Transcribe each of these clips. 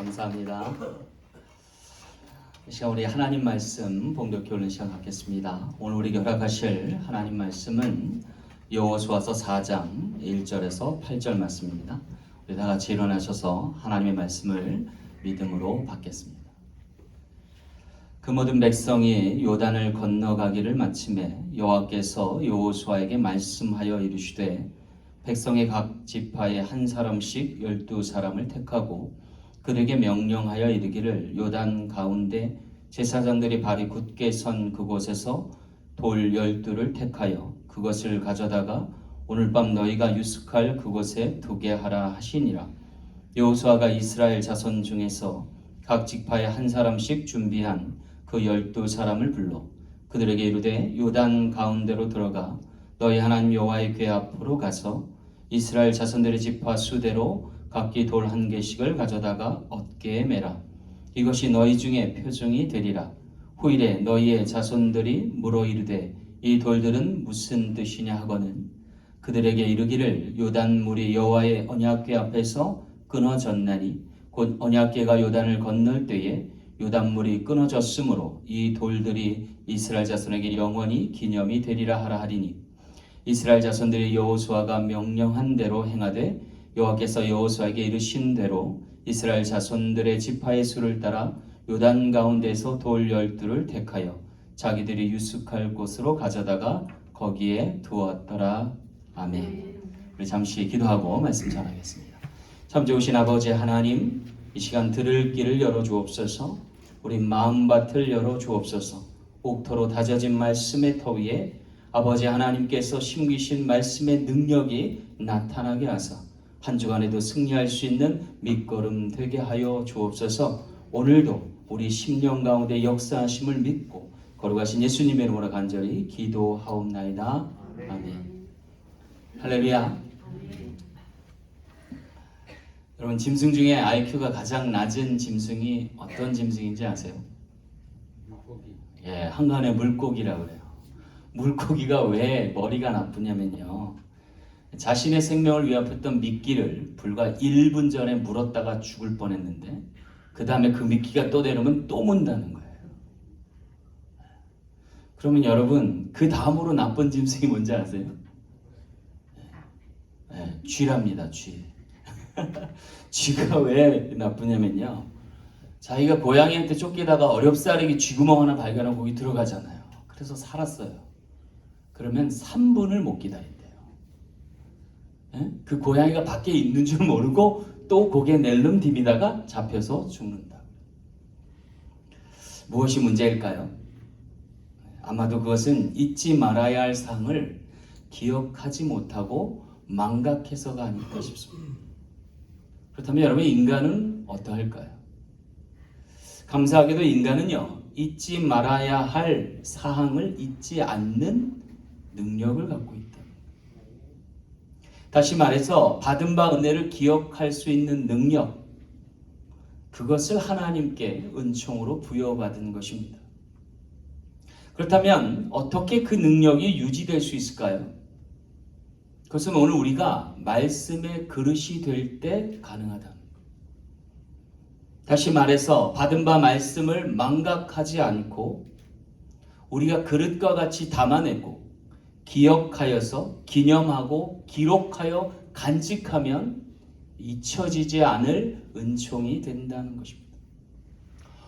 감사합니다. 이 시간 우리 하나님 말씀 봉독해 오는 시간 갖겠습니다. 오늘 우리 허락하실 하나님 말씀은 여호수아서 4장 1절에서 8절 말씀입니다. 우리 다 같이 일어나셔서 하나님의 말씀을 믿음으로 받겠습니다. 그 모든 백성이 요단을 건너가기를 마침에 여호와께서 여호수아에게 말씀하여 이르시되 백성의 각 지파에 한 사람씩 12사람을 택하고 그들에게 명령하여 이르기를 요단 가운데 제사장들이 발이 굳게 선 그곳에서 돌 12를 택하여 그것을 가져다가 오늘 밤 너희가 유숙할 그곳에 두게 하라 하시니라. 여호수아가 이스라엘 자손 중에서 각 지파에 한 사람씩 준비한 그 12사람을 불러 그들에게 이르되 요단 가운데로 들어가 너희 하나님 여호와의 궤 앞으로 가서 이스라엘 자손들의 지파 수대로 각기 돌 한 개씩을 가져다가 어깨에 매라. 이것이 너희 중에 표징이 되리라. 후일에 너희의 자손들이 물어 이르되 이 돌들은 무슨 뜻이냐 하거늘 그들에게 이르기를 요단물이 여호와의 언약궤 앞에서 끊어졌나니 곧 언약궤가 요단을 건널 때에 요단물이 끊어졌으므로 이 돌들이 이스라엘 자손에게 영원히 기념이 되리라 하라 하리니 이스라엘 자손들이 여호수아가 명령한 대로 행하되 여호와께서 여호수아에게 이르신 대로 이스라엘 자손들의 지파의 수를 따라 요단 가운데서 돌 12를 택하여 자기들이 유숙할 곳으로 가져다가 거기에 두었더라. 아멘. 우리 잠시 기도하고 말씀 전하겠습니다. 참 좋으신 아버지 하나님, 이 시간 들을 길을 열어 주옵소서. 우리 마음밭을 열어 주옵소서. 옥토로 다져진 말씀의 터 위에 아버지 하나님께서 심기신 말씀의 능력이 나타나게 하사 한 주간에도 승리할 수 있는 밑거름 되게 하여 주옵소서. 오늘도 우리 심령 가운데 역사하심을 믿고 거룩하신 예수님의 이름으로 간절히 기도하옵나이다. 아멘. 할렐루야. 여러분, 짐승 중에 IQ가 가장 낮은 짐승이 어떤 짐승인지 아세요? 물고기. 예, 한간의 물고기라고 그래요. 물고기가 왜 머리가 나쁘냐면요, 자신의 생명을 위협했던 미끼를 불과 1분 전에 물었다가 죽을 뻔했는데 그 다음에 그 미끼가 또 내려오면 또 문다는 거예요. 그러면 여러분, 그 다음으로 나쁜 짐승이 뭔지 아세요? 쥐랍니다. 쥐. 쥐가 왜 나쁘냐면요, 자기가 고양이한테 쫓기다가 어렵사리게 쥐구멍 하나 발견하고 거기 들어가잖아요. 그래서 살았어요. 그러면 3분을 못 기다린대요. 그 고양이가 밖에 있는 줄 모르고 또 고개 낼름 디비다가 잡혀서 죽는다. 무엇이 문제일까요? 아마도 그것은 잊지 말아야 할 사항을 기억하지 못하고 망각해서가 아닐까 싶습니다. 그렇다면 여러분, 인간은 어떠할까요? 감사하게도 인간은요, 잊지 말아야 할 사항을 잊지 않는 능력을 갖고 있다. 다시 말해서 받은 바 은혜를 기억할 수 있는 능력, 그것을 하나님께 은총으로 부여받은 것입니다. 그렇다면 어떻게 그 능력이 유지될 수 있을까요? 그것은 오늘 우리가 말씀의 그릇이 될 때 가능하다. 다시 말해서 받은 바 말씀을 망각하지 않고 우리가 그릇과 같이 담아내고 기억하여서 기념하고 기록하여 간직하면 잊혀지지 않을 은총이 된다는 것입니다.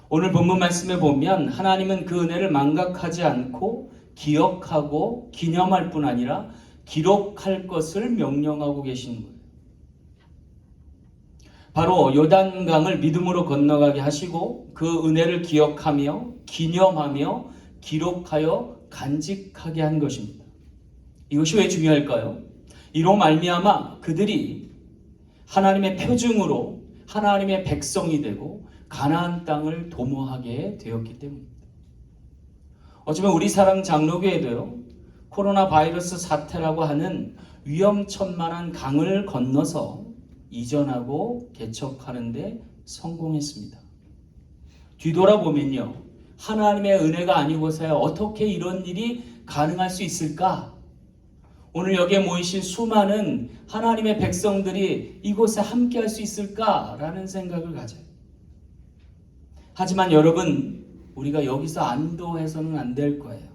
오늘 본문 말씀에 보면 하나님은 그 은혜를 망각하지 않고 기억하고 기념할 뿐 아니라 기록할 것을 명령하고 계신 거예요. 바로 요단강을 믿음으로 건너가게 하시고 그 은혜를 기억하며 기념하며 기록하여 간직하게 한 것입니다. 이것이 왜 중요할까요? 이로 말미암아 그들이 하나님의 표징으로 하나님의 백성이 되고 가나안 땅을 도모하게 되었기 때문입니다. 어쩌면 우리 사랑 장로교회도요, 코로나 바이러스 사태라고 하는 위험천만한 강을 건너서 이전하고 개척하는 데 성공했습니다. 뒤돌아보면요, 하나님의 은혜가 아니고서야 어떻게 이런 일이 가능할 수 있을까? 오늘 여기에 모이신 수많은 하나님의 백성들이 이곳에 함께 할 수 있을까라는 생각을 가져요. 하지만 여러분, 우리가 여기서 안도해서는 안 될 거예요.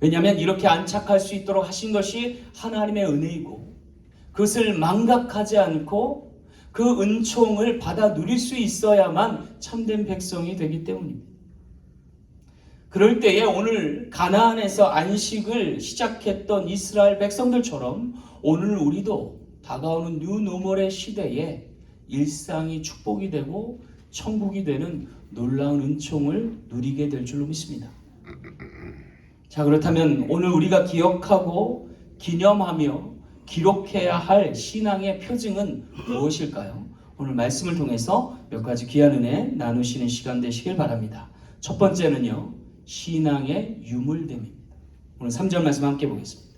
왜냐하면 이렇게 안착할 수 있도록 하신 것이 하나님의 은혜이고, 그것을 망각하지 않고 그 은총을 받아 누릴 수 있어야만 참된 백성이 되기 때문입니다. 그럴 때에 오늘 가나안에서 안식을 시작했던 이스라엘 백성들처럼 오늘 우리도 다가오는 뉴노멀의 시대에 일상이 축복이 되고 천국이 되는 놀라운 은총을 누리게 될 줄로 믿습니다. 자, 그렇다면 오늘 우리가 기억하고 기념하며 기록해야 할 신앙의 표징은 무엇일까요? 오늘 말씀을 통해서 몇 가지 귀한 은혜 나누시는 시간 되시길 바랍니다. 첫 번째는요, 신앙의 유물됨입니다. 오늘 3절 말씀 함께 보겠습니다.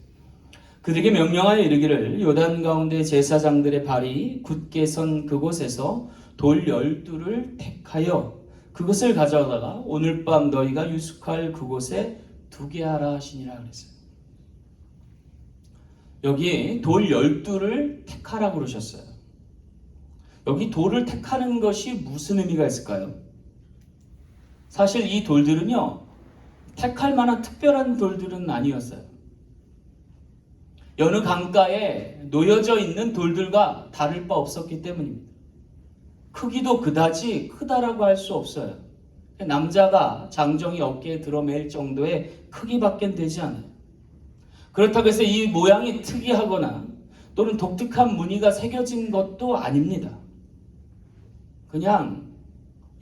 그들에게 명령하여 이르기를 요단 가운데 제사장들의 발이 굳게 선 그곳에서 돌 12를 택하여 그것을 가져다가 오늘 밤 너희가 유숙할 그곳에 두게 하라 하시니라 그랬어요. 여기 돌 12를 택하라고 그러셨어요. 여기 돌을 택하는 것이 무슨 의미가 있을까요? 사실 이 돌들은요, 택할 만한 특별한 돌들은 아니었어요. 여느 강가에 놓여져 있는 돌들과 다를 바 없었기 때문입니다. 크기도 그다지 크다라고 할 수 없어요. 남자가 장정이 어깨에 들어맬 정도의 크기밖에 되지 않아요. 그렇다고 해서 이 모양이 특이하거나 또는 독특한 무늬가 새겨진 것도 아닙니다. 그냥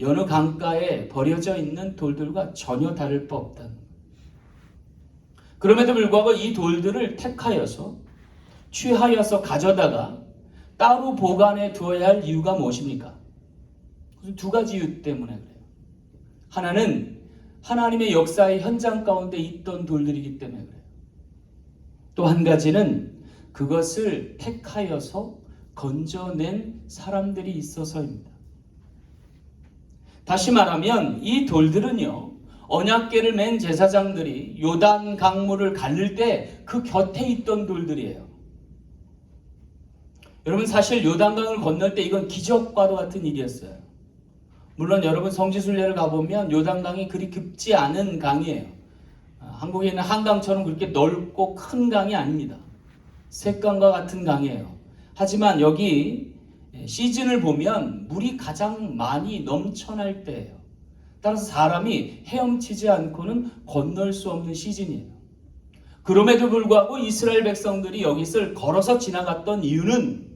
여느 강가에 버려져 있는 돌들과 전혀 다를 바 없다는 거예요. 그럼에도 불구하고 이 돌들을 택하여서 취하여서 가져다가 따로 보관해 두어야 할 이유가 무엇입니까? 두 가지 이유 때문에 그래요. 하나는 하나님의 역사의 현장 가운데 있던 돌들이기 때문에 그래요. 또 한 가지는 그것을 택하여서 건져낸 사람들이 있어서입니다. 다시 말하면 이 돌들은요, 언약궤를 맨 제사장들이 요단 강물을 갈릴 때 그 곁에 있던 돌들이에요. 여러분, 사실 요단강을 건널 때 이건 기적과도 같은 일이었어요. 물론 여러분 성지순례를 가보면 요단강이 그리 깊지 않은 강이에요. 한국에 있는 한강처럼 그렇게 넓고 큰 강이 아닙니다. 샛강과 같은 강이에요. 하지만 여기 시즌을 보면 물이 가장 많이 넘쳐날 때예요. 따라서 사람이 헤엄치지 않고는 건널 수 없는 시즌이에요. 그럼에도 불구하고 이스라엘 백성들이 여기를 걸어서 지나갔던 이유는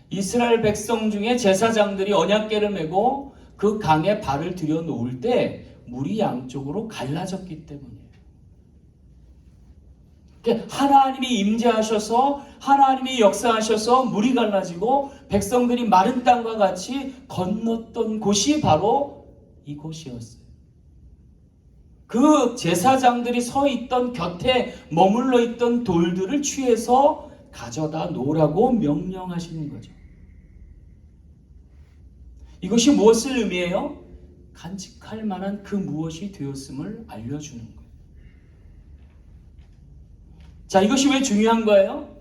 이스라엘 백성 중에 제사장들이 언약궤를 메고 그 강에 발을 들여 놓을 때 물이 양쪽으로 갈라졌기 때문이에요. 하나님이 임재하셔서 하나님이 역사하셔서 물이 갈라지고 백성들이 마른 땅과 같이 건넜던 곳이 바로 이곳이었어요. 그 제사장들이 서 있던 곁에 머물러 있던 돌들을 취해서 가져다 놓으라고 명령하시는 거죠. 이것이 무엇을 의미해요? 간직할 만한 그 무엇이 되었음을 알려주는 거예요. 자, 이것이 왜 중요한 거예요?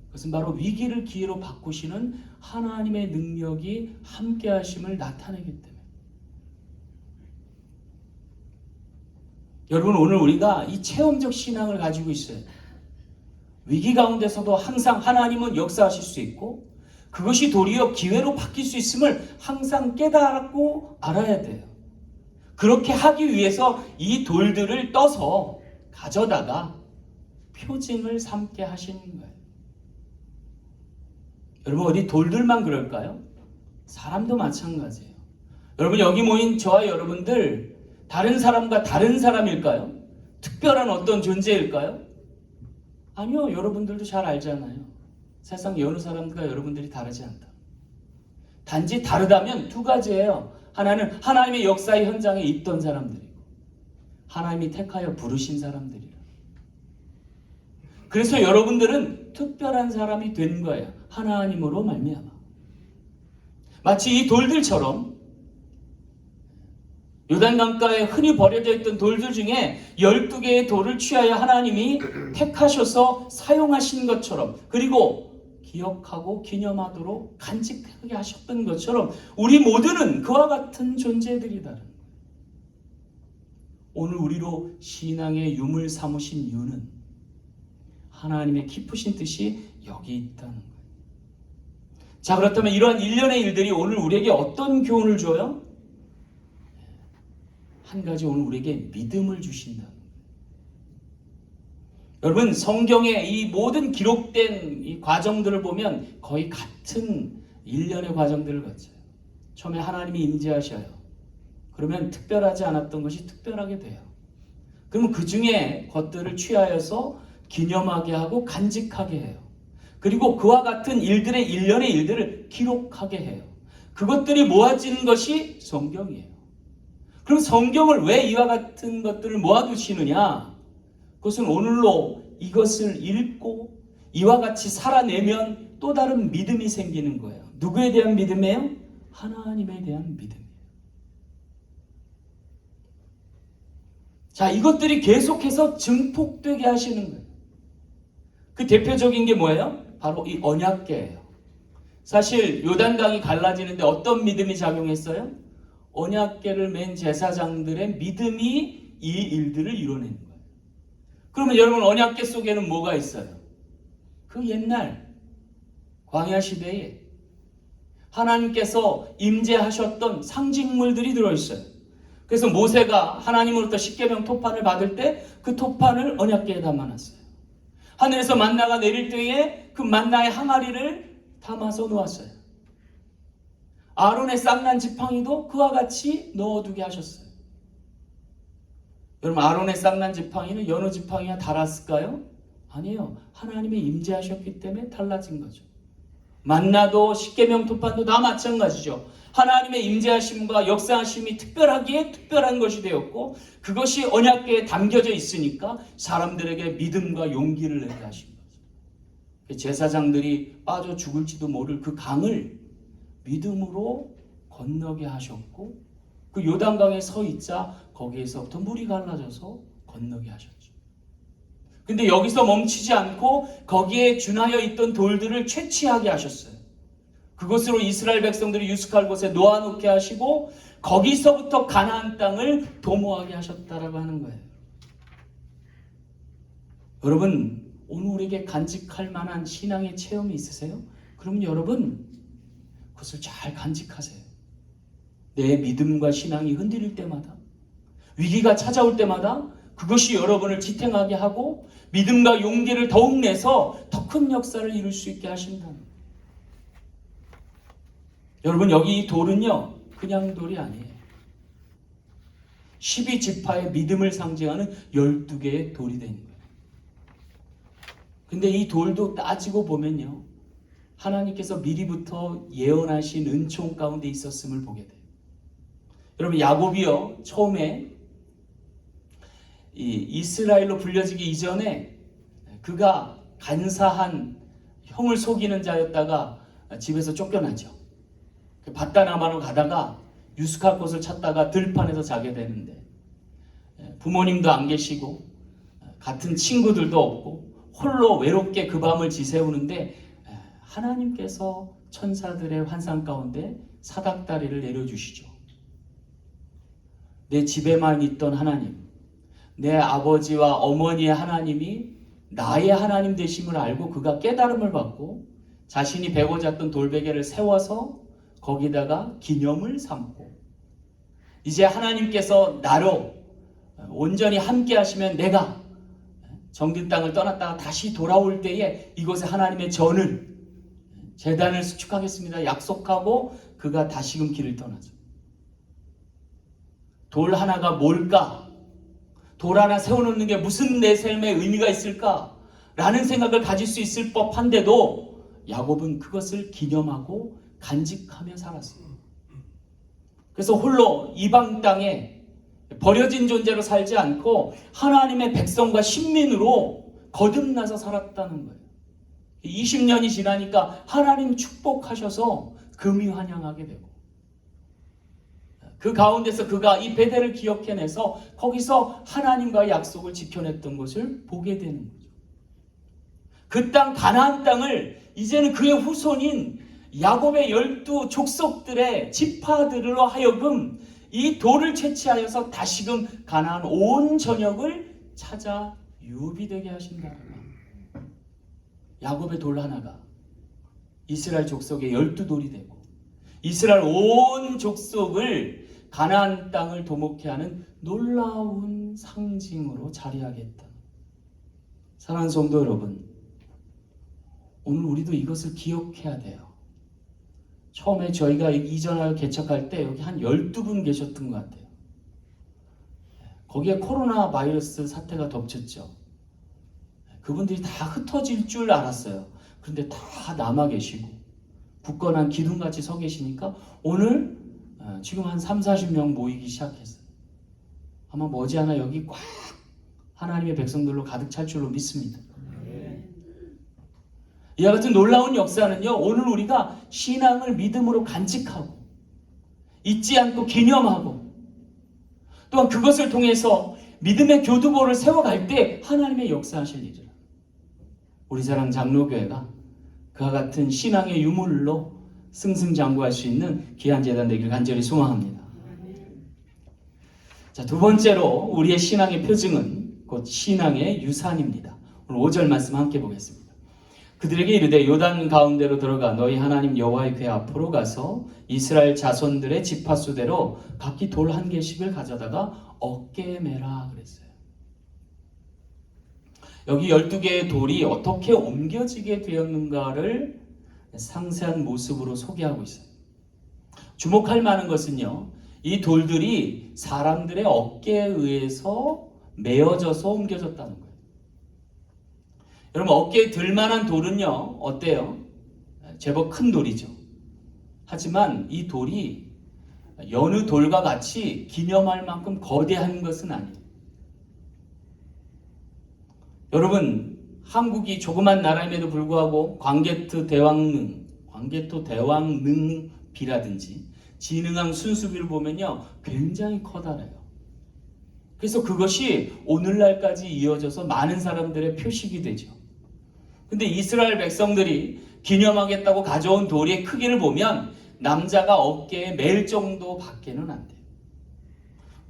그것은 바로 위기를 기회로 바꾸시는 하나님의 능력이 함께 하심을 나타내기 때문에. 여러분, 오늘 우리가 이 체험적 신앙을 가지고 있어요. 위기 가운데서도 항상 하나님은 역사하실 수 있고 그것이 도리어 기회로 바뀔 수 있음을 항상 깨닫고 알아야 돼요. 그렇게 하기 위해서 이 돌들을 떠서 가져다가 표징을 삼게 하시는 거예요. 여러분, 어디 돌들만 그럴까요? 사람도 마찬가지예요. 여러분, 여기 모인 저와 여러분들 다른 사람과 다른 사람일까요? 특별한 어떤 존재일까요? 아니요, 여러분들도 잘 알잖아요. 세상 여느 사람들과 여러분들이 다르지 않다. 단지 다르다면 두 가지예요. 하나는 하나님의 역사의 현장에 있던 사람들이고 하나님이 택하여 부르신 사람들이라. 그래서 여러분들은 특별한 사람이 된 거예요. 하나님으로 말미암아. 마치 이 돌들처럼 요단강가에 흔히 버려져 있던 돌들 중에 12개의 돌을 취하여 하나님이 택하셔서 사용하신 것처럼, 그리고 기억하고 기념하도록 간직하게 하셨던 것처럼 우리 모두는 그와 같은 존재들이다. 오늘 우리로 신앙의 유물 삼으신 이유는 하나님의 깊으신 뜻이 여기 있다는 거예요. 자, 그렇다면 이러한 일련의 일들이 오늘 우리에게 어떤 교훈을 줘요? 한 가지, 오늘 우리에게 믿음을 주신다. 여러분, 성경의 이 모든 기록된 이 과정들을 보면 거의 같은 일련의 과정들을 거쳐요. 처음에 하나님이 임재하셔요. 그러면 특별하지 않았던 것이 특별하게 돼요. 그러면 그 중에 것들을 취하여서 기념하게 하고 간직하게 해요. 그리고 그와 같은 일들의 일련의 일들을 기록하게 해요. 그것들이 모아진 것이 성경이에요. 그럼 성경을 왜 이와 같은 것들을 모아두시느냐? 그것은 오늘로 이것을 읽고 이와 같이 살아내면 또 다른 믿음이 생기는 거예요. 누구에 대한 믿음이에요? 하나님에 대한 믿음이에요. 자, 이것들이 계속해서 증폭되게 하시는 거예요. 그 대표적인 게 뭐예요? 바로 이 언약궤예요. 사실 요단강이 갈라지는데 어떤 믿음이 작용했어요? 언약궤를 맨 제사장들의 믿음이 이 일들을 이뤄내는 거예요. 그러면 여러분, 언약궤 속에는 뭐가 있어요? 그 옛날 광야 시대에 하나님께서 임재하셨던 상징물들이 들어있어요. 그래서 모세가 하나님으로부터 십계명 토판을 받을 때 그 토판을 언약궤에 담아놨어요. 하늘에서 만나가 내릴 때에 그 만나의 항아리를 담아서 놓았어요. 아론의 쌍난 지팡이도 그와 같이 넣어두게 하셨어요. 여러분, 아론의 쌍난 지팡이는 여느 지팡이와 달았을까요? 아니에요. 하나님이 임재하셨기 때문에 달라진 거죠. 만나도 십계명 토판도 다 마찬가지죠. 하나님의 임재하심과 역사하심이 특별하기에 특별한 것이 되었고, 그것이 언약궤에 담겨져 있으니까 사람들에게 믿음과 용기를 내게 하신 거죠. 제사장들이 빠져 죽을지도 모를 그 강을 믿음으로 건너게 하셨고, 그 요단강에 서 있자 거기에서부터 물이 갈라져서 건너게 하셨죠. 근데 여기서 멈추지 않고 거기에 준하여 있던 돌들을 채취하게 하셨어요. 그것으로 이스라엘 백성들이 유숙할 곳에 놓아놓게 하시고 거기서부터 가나안 땅을 도모하게 하셨다라고 하는 거예요. 여러분, 오늘 우리에게 간직할 만한 신앙의 체험이 있으세요? 그러면 여러분, 그것을 잘 간직하세요. 내 믿음과 신앙이 흔들릴 때마다, 위기가 찾아올 때마다 그것이 여러분을 지탱하게 하고 믿음과 용기를 더욱 내서 더 큰 역사를 이룰 수 있게 하신다는 거예요. 여러분, 여기 이 돌은요, 그냥 돌이 아니에요. 12지파의 믿음을 상징하는 12개의 돌이 된 거예요. 근데 이 돌도 따지고 보면요, 하나님께서 미리부터 예언하신 은총 가운데 있었음을 보게 돼요. 여러분, 야곱이요, 처음에 이스라엘로 불려지기 이전에 그가 간사한 형을 속이는 자였다가 집에서 쫓겨나죠. 바다나마로 가다가 유숙할 곳을 찾다가 들판에서 자게 되는데, 부모님도 안 계시고 같은 친구들도 없고 홀로 외롭게 그 밤을 지새우는데, 하나님께서 천사들의 환상 가운데 사닥다리를 내려주시죠. 내 집에만 있던 하나님, 내 아버지와 어머니의 하나님이 나의 하나님 되심을 알고 그가 깨달음을 받고 자신이 베고 잤던 돌베개를 세워서 거기다가 기념을 삼고, 이제 하나님께서 나로 온전히 함께 하시면 내가 정든 땅을 떠났다가 다시 돌아올 때에 이곳에 하나님의 전을, 제단을 수축하겠습니다 약속하고 그가 다시금 길을 떠나죠. 돌 하나가 뭘까? 돌 하나 세워놓는 게 무슨 내 삶에 의미가 있을까? 라는 생각을 가질 수 있을 법한데도 야곱은 그것을 기념하고 간직하며 살았어요. 그래서 홀로 이방 땅에 버려진 존재로 살지 않고 하나님의 백성과 신민으로 거듭나서 살았다는 거예요. 20년이 지나니까 하나님 축복하셔서 금이 환영하게 되고, 그 가운데서 그가 이 베델을 기억해내서 거기서 하나님과의 약속을 지켜냈던 것을 보게 되는 거죠. 그 땅 가나안 땅을 이제는 그의 후손인 야곱의 12 족속들의 지파들로 하여금 이 돌을 채취하여서 다시금 가나안 온 전역을 찾아 유비되게 하신다. 야곱의 돌 하나가 이스라엘 족속의 12돌이 되고 이스라엘 온 족속을 가나안 땅을 도목케 하는 놀라운 상징으로 자리하겠다. 사랑하는 성도 여러분, 오늘 우리도 이것을 기억해야 돼요. 처음에 저희가 이전하여 개척할 때 여기 한 12분 계셨던 것 같아요. 거기에 코로나 바이러스 사태가 덮쳤죠. 그분들이 다 흩어질 줄 알았어요. 그런데 다 남아 계시고 굳건한 기둥같이 서 계시니까 오늘 지금 한 30-40명 모이기 시작했어요. 아마 머지않아 여기 꽉 하나님의 백성들로 가득 찰 줄로 믿습니다. 이와 같은 놀라운 역사는요, 오늘 우리가 신앙을 믿음으로 간직하고 잊지 않고 기념하고 또한 그것을 통해서 믿음의 교두보를 세워갈 때 하나님의 역사하실 일이라. 우리 사랑 장로교회가 그와 같은 신앙의 유물로 승승장구할 수 있는 귀한 재단 되길 간절히 소망합니다. 자, 두 번째로 우리의 신앙의 표징은 곧 신앙의 유산입니다. 오늘 5절 말씀 함께 보겠습니다. 그들에게 이르되 요단 가운데로 들어가 너희 하나님 여호와의 궤 앞으로 가서 이스라엘 자손들의 지파수대로 각기 돌 한 개씩을 가져다가 어깨에 매라 그랬어요. 여기 12개의 돌이 어떻게 옮겨지게 되었는가를 상세한 모습으로 소개하고 있어요. 주목할 만한 것은요, 이 돌들이 사람들의 어깨에 의해서 메어져서 옮겨졌다는 거예요. 여러분, 어깨에 들만한 돌은요, 어때요? 제법 큰 돌이죠. 하지만 이 돌이 여느 돌과 같이 기념할 만큼 거대한 것은 아니에요. 여러분, 한국이 조그만 나라임에도 불구하고 광개토 대왕릉비라든지 진흥항 순수비를 보면요, 굉장히 커다래요. 그래서 그것이 오늘날까지 이어져서 많은 사람들의 표식이 되죠. 근데 이스라엘 백성들이 기념하겠다고 가져온 돌의 크기를 보면 남자가 어깨에 맬 정도 밖에는 안 돼요.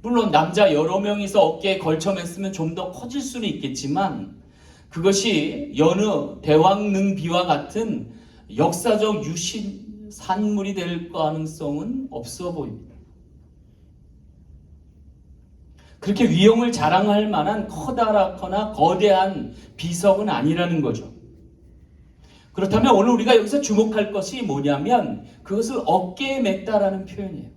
물론 남자 여러 명이서 어깨에 걸쳐 맸으면 좀 더 커질 수는 있겠지만 그것이 여느 대왕릉비와 같은 역사적 유신 산물이 될 가능성은 없어 보입니다. 그렇게 위엄을 자랑할 만한 커다랗거나 거대한 비석은 아니라는 거죠. 그렇다면 오늘 우리가 여기서 주목할 것이 뭐냐면 그것을 어깨에 맸다라는 표현이에요.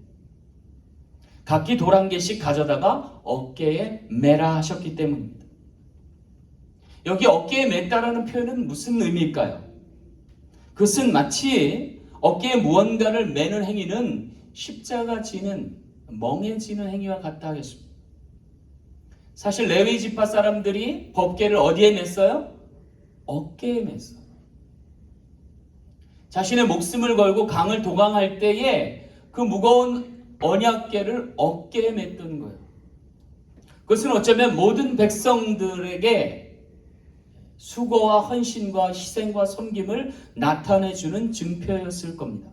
각기 돌 한 개씩 가져다가 어깨에 매라 하셨기 때문입니다. 여기 어깨에 맸다라는 표현은 무슨 의미일까요? 그것은 마치 어깨에 무언가를 매는 행위는 십자가 지는 멍해지는 행위와 같다 하겠습니다. 사실 레위 지파 사람들이 법궤를 어디에 맸어요? 어깨에 맸어요. 자신의 목숨을 걸고 강을 도강할 때에 그 무거운 언약궤를 어깨에 맸던 거예요. 그것은 어쩌면 모든 백성들에게 수고와 헌신과 희생과 섬김을 나타내주는 증표였을 겁니다.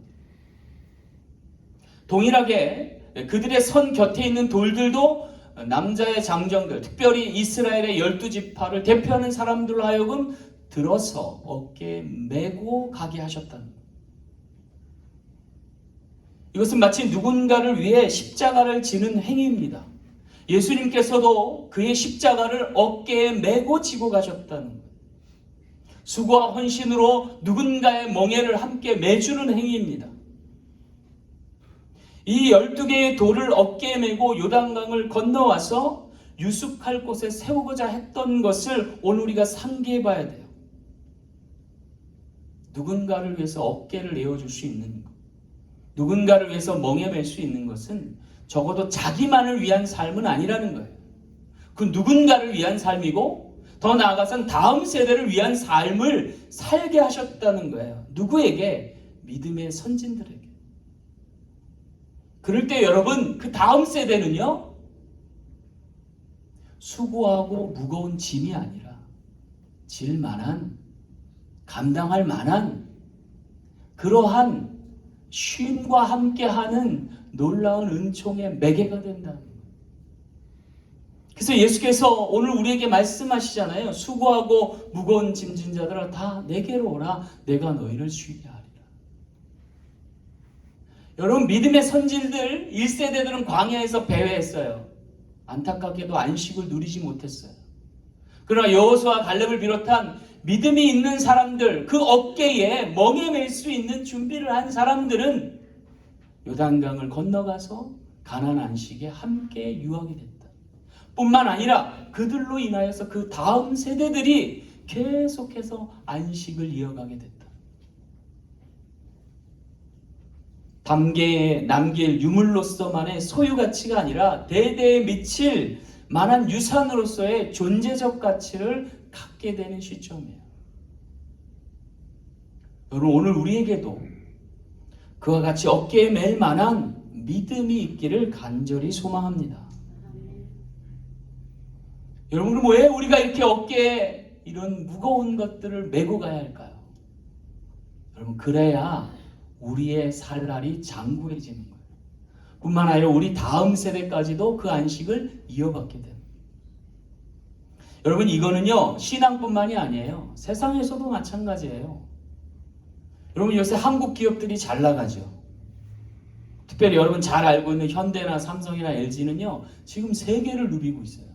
동일하게 그들의 선 곁에 있는 돌들도 남자의 장정들, 특별히 이스라엘의 12지파를 대표하는 사람들로 하여금 들어서 어깨에 메고 가게 하셨다는 거예요. 이것은 마치 누군가를 위해 십자가를 지는 행위입니다. 예수님께서도 그의 십자가를 어깨에 메고 지고 가셨다는 거예요. 수고와 헌신으로 누군가의 멍에를 함께 매주는 행위입니다. 이 12개의 돌을 어깨에 메고 요단강을 건너와서 유숙할 곳에 세우고자 했던 것을 오늘 우리가 상기해 봐야 돼요. 누군가를 위해서 어깨를 내어줄 수 있는 것, 누군가를 위해서 멍에 맬 수 있는 것은 적어도 자기만을 위한 삶은 아니라는 거예요. 그 누군가를 위한 삶이고 더 나아가선 다음 세대를 위한 삶을 살게 하셨다는 거예요. 누구에게? 믿음의 선진들에게. 그럴 때 여러분, 그 다음 세대는요, 수고하고 무거운 짐이 아니라 질만한 감당할 만한 그러한 쉼과 함께하는 놀라운 은총의 매개가 된다는 거예요. 그래서 예수께서 오늘 우리에게 말씀하시잖아요. 수고하고 무거운 짐진 자들아 다 내게로 오라. 내가 너희를 쉬게 하리라. 여러분, 믿음의 선진들 1세대들은 광야에서 배회했어요. 안타깝게도 안식을 누리지 못했어요. 그러나 여호수아 갈렙을 비롯한 믿음이 있는 사람들, 그 어깨에 멍에 맬 수 있는 준비를 한 사람들은 요단강을 건너가서 가나안 안식에 함께 유하게 됐다. 뿐만 아니라 그들로 인하여서 그 다음 세대들이 계속해서 안식을 이어가게 됐다. 담계에 남길 유물로서만의 소유 가치가 아니라 대대에 미칠 만한 유산으로서의 존재적 가치를 갖게 되는 시점이에요. 여러분, 오늘 우리에게도 그와 같이 어깨에 맬 만한 믿음이 있기를 간절히 소망합니다. 여러분, 왜 우리가 이렇게 어깨에 이런 무거운 것들을 메고 가야 할까요? 여러분, 그래야 우리의 살날이 장구해지는 거예요. 뿐만 아니라 우리 다음 세대까지도 그 안식을 이어받게 됩니다. 여러분, 이거는요 신앙뿐만이 아니에요. 세상에서도 마찬가지예요. 여러분, 요새 한국 기업들이 잘 나가죠. 특별히 여러분 잘 알고 있는 현대나 삼성이나 LG는요 지금 세계를 누비고 있어요.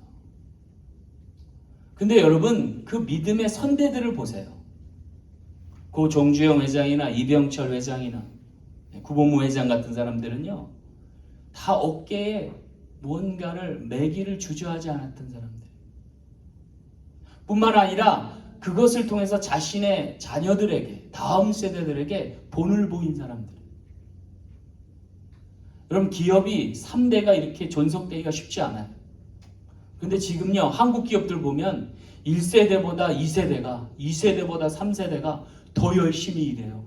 근데 여러분, 그 믿음의 선대들을 보세요. 고 정주영 회장이나 이병철 회장이나 구본무 회장 같은 사람들은요 다 어깨에 무언가를 매기를 주저하지 않았던 사람들. 뿐만 아니라 그것을 통해서 자신의 자녀들에게, 다음 세대들에게 본을 보인 사람들. 여러분, 기업이 3대가 이렇게 존속되기가 쉽지 않아요. 근데 지금요 한국 기업들 보면 1세대보다 2세대가, 2세대보다 3세대가 더 열심히 일해요.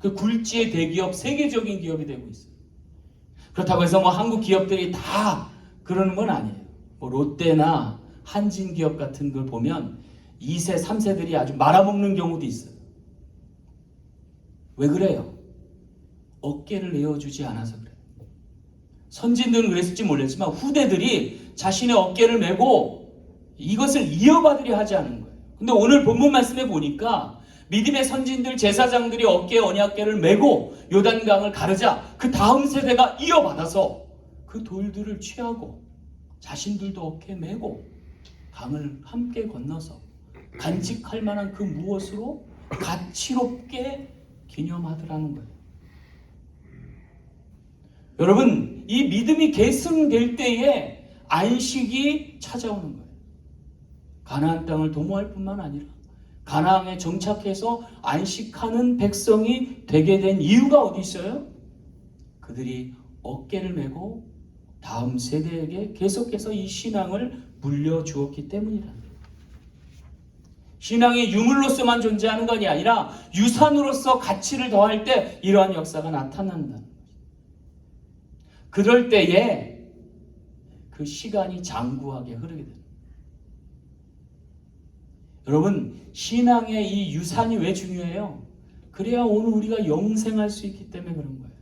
그 굴지의 대기업, 세계적인 기업이 되고 있어요. 그렇다고 해서 뭐 한국 기업들이 다 그러는 건 아니에요. 뭐 롯데나 한진기업 같은 걸 보면 2세, 3세들이 아주 말아먹는 경우도 있어요. 왜 그래요? 어깨를 내어주지 않아서 그래요. 선진들은 그랬을지 모르겠지만 후대들이 자신의 어깨를 메고 이것을 이어받으려 하지 않은 거예요. 근데 오늘 본문 말씀에 보니까 믿음의 선진들, 제사장들이 어깨에 언약궤를 메고 요단강을 가르자 그 다음 세대가 이어받아서 그 돌들을 취하고 자신들도 어깨에 메고 강을 함께 건너서 간직할 만한 그 무엇으로 가치롭게 기념하더라는 거예요. 여러분, 이 믿음이 계승될 때에 안식이 찾아오는 거예요. 가나안 땅을 도모할 뿐만 아니라 가나안에 정착해서 안식하는 백성이 되게 된 이유가 어디 있어요? 그들이 어깨를 메고 다음 세대에게 계속해서 이 신앙을 물려주었기 때문이다. 신앙이 유물로서만 존재하는 것이 아니라 유산으로서 가치를 더할 때 이러한 역사가 나타난다는 거죠. 그럴 때에 그 시간이 장구하게 흐르게 됩니다. 여러분, 신앙의 이 유산이 왜 중요해요? 그래야 오늘 우리가 영생할 수 있기 때문에 그런 거예요.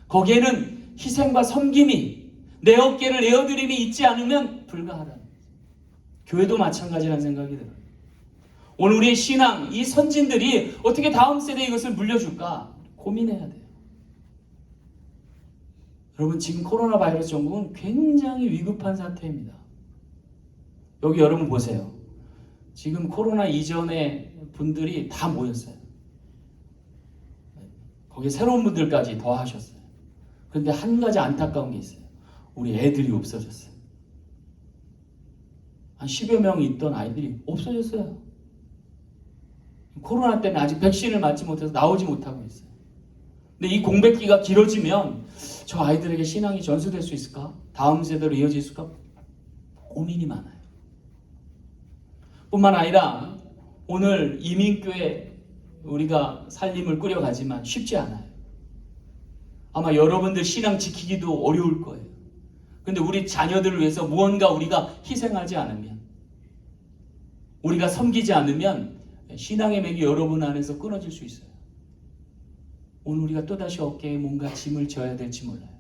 거기에는 희생과 섬김이, 내 어깨를 내어드림이 있지 않으면 불가하다는 거예요. 교회도 마찬가지라는 생각이 들어요. 오늘 우리의 신앙, 이 선진들이 어떻게 다음 세대에 이것을 물려줄까 고민해야 돼요. 여러분, 지금 코로나 바이러스 전국은 굉장히 위급한 사태입니다. 여기 여러분 보세요. 지금 코로나 이전에 분들이 다 모였어요. 거기에 새로운 분들까지 더하셨어요. 그런데 한 가지 안타까운 게 있어요. 우리 애들이 없어졌어요. 한 10여 명이 있던 아이들이 없어졌어요. 코로나 때문에 아직 백신을 맞지 못해서 나오지 못하고 있어요. 근데 이 공백기가 길어지면 저 아이들에게 신앙이 전수될 수 있을까? 다음 세대로 이어질 수 있을까? 고민이 많아요. 뿐만 아니라 오늘 이민교회 우리가 살림을 꾸려가지만 쉽지 않아요. 아마 여러분들 신앙 지키기도 어려울 거예요. 근데 우리 자녀들을 위해서 무언가 우리가 희생하지 않으면 우리가 섬기지 않으면 신앙의 맥이 여러분 안에서 끊어질 수 있어요. 오늘 우리가 또다시 어깨에 뭔가 짐을 져야 될지 몰라요.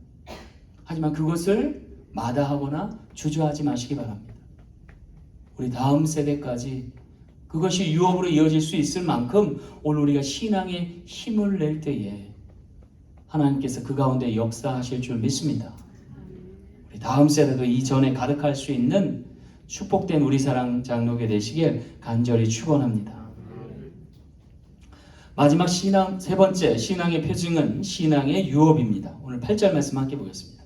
하지만 그것을 마다하거나 주저하지 마시기 바랍니다. 우리 다음 세대까지 그것이 유업으로 이어질 수 있을 만큼 오늘 우리가 신앙에 힘을 낼 때에 하나님께서 그 가운데 역사하실 줄 믿습니다. 우리 다음 세대도 이전에 가득할 수 있는 축복된 우리 사랑 장로교 되시길 간절히 축원합니다. 마지막 신앙, 세 번째 신앙의 표징은 신앙의 유업입니다. 오늘 8절 말씀 함께 보겠습니다.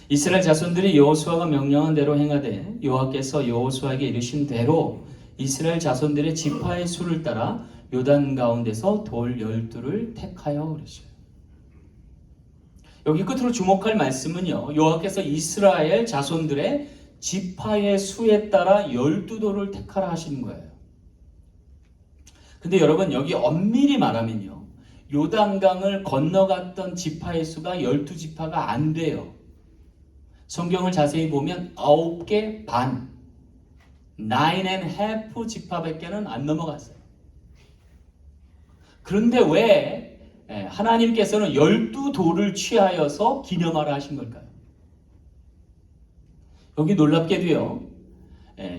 이스라엘 자손들이 여호수아가 명령한 대로 행하되 여호와께서 여호수아에게 이르신 대로 이스라엘 자손들의 지파의 수를 따라 요단 가운데서 돌 12를 택하여 그랬어요. 여기 끝으로 주목할 말씀은요, 여호와께서 이스라엘 자손들의 지파의 수에 따라 12돌을 택하라 하시는 거예요. 근데 여러분, 여기 엄밀히 말하면요, 요단강을 건너갔던 지파의 수가 12지파가 안 돼요. 성경을 자세히 보면 9개 반, 9.5 지파밖에는 안 넘어갔어요. 그런데 왜 하나님께서는 12돌을 취하여서 기념하라 하신 걸까요? 여기 놀랍게도요,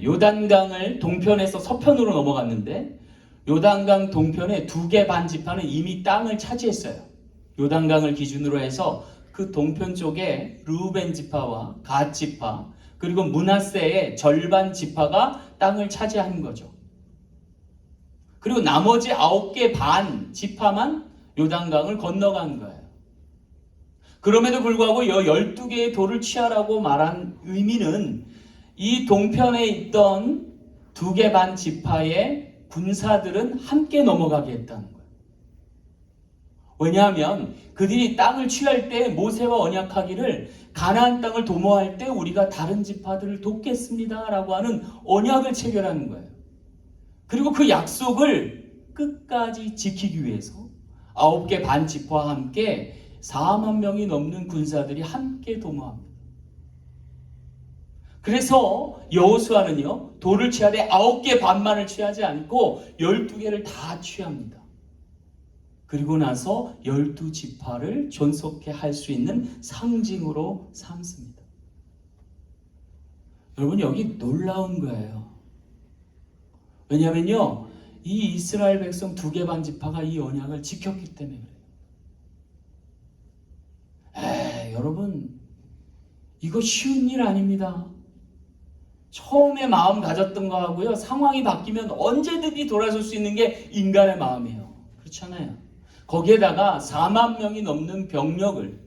요단강을 동편에서 서편으로 넘어갔는데 요단강 동편의 2개 반 지파는 이미 땅을 차지했어요. 요단강을 기준으로 해서 그 동편 쪽에 르우벤 지파와 갓 지파 그리고 므낫세의 절반 지파가 땅을 차지한 거죠. 그리고 나머지 9개 반 지파만 요단강을 건너간 거예요. 그럼에도 불구하고 12개의 돌을 취하라고 말한 의미는 이 동편에 있던 2개 반 지파의 군사들은 함께 넘어가게 했다는 거예요. 왜냐하면 그들이 땅을 취할 때 모세와 언약하기를 가나안 땅을 도모할 때 우리가 다른 지파들을 돕겠습니다 라고 하는 언약을 체결하는 거예요. 그리고 그 약속을 끝까지 지키기 위해서 9개 반 지파와 함께 4만 명이 넘는 군사들이 함께 도모합니다. 그래서 여호수아는요, 돌을 취하되 9개 반만을 취하지 않고 12개를 다 취합니다. 그리고 나서 12지파를 존속해 할 수 있는 상징으로 삼습니다. 여러분, 여기 놀라운 거예요. 왜냐하면요, 이 이스라엘 백성 2개 반 지파가 이 언약을 지켰기 때문에 그래요. 여러분, 이거 쉬운 일 아닙니다. 처음에 마음 가졌던 거하고요, 상황이 바뀌면 언제든지 돌아설 수 있는 게 인간의 마음이에요. 그렇잖아요. 거기에다가 4만 명이 넘는 병력을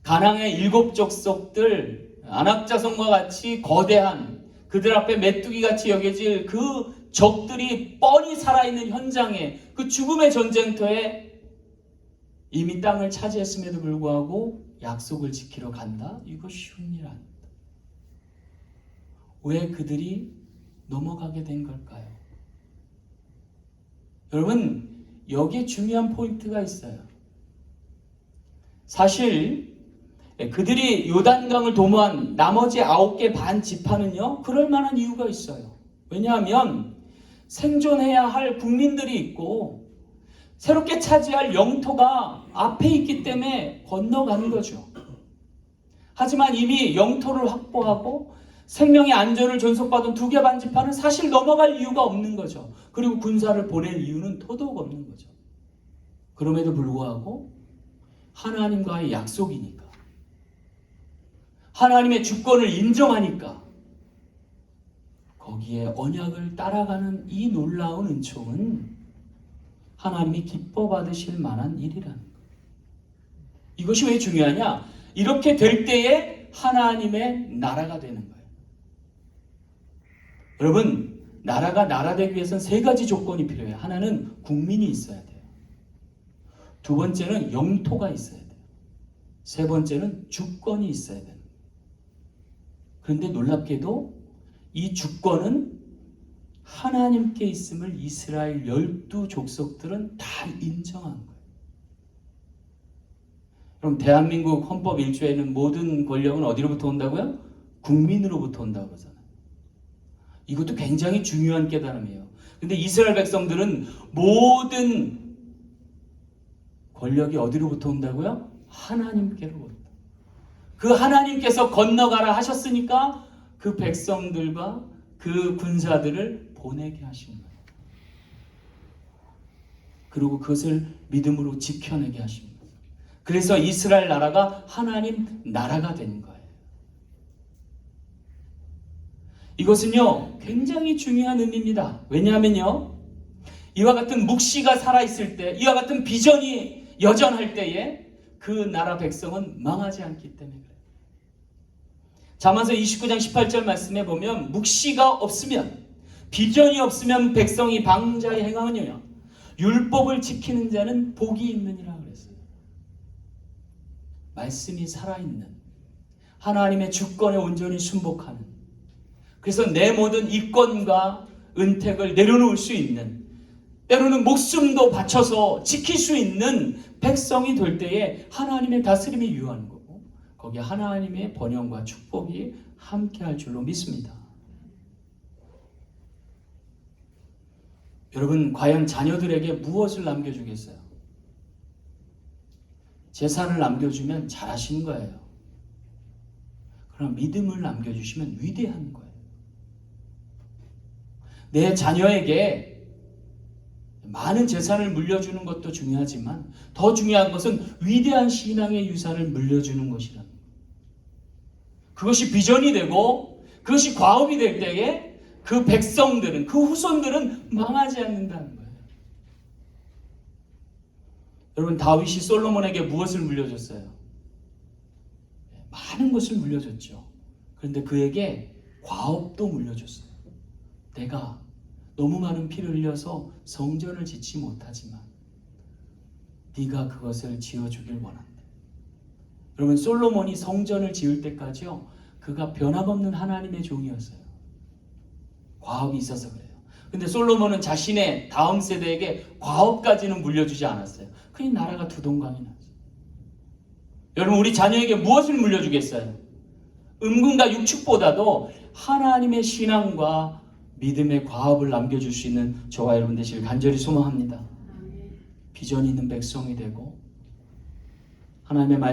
가나안의 7 족속들 안악자손과 같이 거대한 그들 앞에 메뚜기같이 여겨질 그 적들이 뻔히 살아있는 현장에 그 죽음의 전쟁터에 이미 땅을 차지했음에도 불구하고 약속을 지키러 간다? 이거 쉬운 일 아닙니다. 왜 그들이 넘어가게 된 걸까요? 여러분, 여기에 중요한 포인트가 있어요. 사실 그들이 요단강을 도모한 나머지 9개 반 지파는요, 그럴 만한 이유가 있어요. 왜냐하면 생존해야 할 국민들이 있고 새롭게 차지할 영토가 앞에 있기 때문에 건너가는 거죠. 하지만 이미 영토를 확보하고 생명의 안전을 존속받은 2개 반 지파는 사실 넘어갈 이유가 없는 거죠. 그리고 군사를 보낼 이유는 더더욱 없는 거죠. 그럼에도 불구하고 하나님과의 약속이니까, 하나님의 주권을 인정하니까 거기에 언약을 따라가는 이 놀라운 은총은 하나님이 기뻐 받으실 만한 일이라는 거예요. 이것이 왜 중요하냐? 이렇게 될 때에 하나님의 나라가 되는 거예요. 여러분, 나라가 나라 되기 위해서는 3가지 조건이 필요해요. 하나는 국민이 있어야 돼요. 2번째는 영토가 있어야 돼요. 3번째는 주권이 있어야 돼요. 그런데 놀랍게도 이 주권은 하나님께 있음을 이스라엘 12족속들은 다 인정한 거예요. 그럼 대한민국 헌법 1조에는 모든 권력은 어디로부터 온다고요? 국민으로부터 온다고 하잖아요. 이것도 굉장히 중요한 깨달음이에요. 근데 이스라엘 백성들은 모든 권력이 어디로부터 온다고요? 하나님께로부터. 그 하나님께서 건너가라 하셨으니까 그 백성들과 그 군사들을 보내게 하신 거예요. 그리고 그것을 믿음으로 지켜내게 하신 거예요. 그래서 이스라엘 나라가 하나님 나라가 된 거예요. 이것은요 굉장히 중요한 의미입니다. 왜냐하면요 이와 같은 묵시가 살아있을 때, 이와 같은 비전이 여전할 때에 그 나라 백성은 망하지 않기 때문에 그래요. 잠언서 29장 18절 말씀에 보면 묵시가 없으면, 비전이 없으면 백성이 방자에 행하느냐, 율법을 지키는 자는 복이 있느니라 그랬어요. 말씀이 살아있는, 하나님의 주권에 온전히 순복하는, 그래서 내 모든 이권과 은택을 내려놓을 수 있는, 때로는 목숨도 바쳐서 지킬 수 있는 백성이 될 때에 하나님의 다스림이 유효한 거고, 거기에 하나님의 번영과 축복이 함께할 줄로 믿습니다. 여러분, 과연 자녀들에게 무엇을 남겨주겠어요? 재산을 남겨주면 잘하신 거예요. 그럼 믿음을 남겨주시면 위대한 거예요. 내 자녀에게 많은 재산을 물려주는 것도 중요하지만 더 중요한 것은 위대한 신앙의 유산을 물려주는 것이라는 거예요. 그것이 비전이 되고 그것이 과업이 될 때에 그 백성들은, 그 후손들은 망하지 않는다는 거예요. 여러분, 다윗이 솔로몬에게 무엇을 물려줬어요? 많은 것을 물려줬죠. 그런데 그에게 과업도 물려줬어요. 내가 너무 많은 피를 흘려서 성전을 짓지 못하지만 네가 그것을 지어주길 원한다. 여러분, 솔로몬이 성전을 지을 때까지요, 그가 변함없는 하나님의 종이었어요. 과업이 있어서 그래요. 근데 솔로몬은 자신의 다음 세대에게 과업까지는 물려주지 않았어요. 그냥 나라가 두동강이 났어요. 여러분, 우리 자녀에게 무엇을 물려주겠어요? 음금과 육축보다도 하나님의 신앙과 믿음의 과업을 남겨줄 수 있는 저와 여러분 되시길 간절히 소망합니다. 비전이 있는 백성이 되고 하나님의 말씀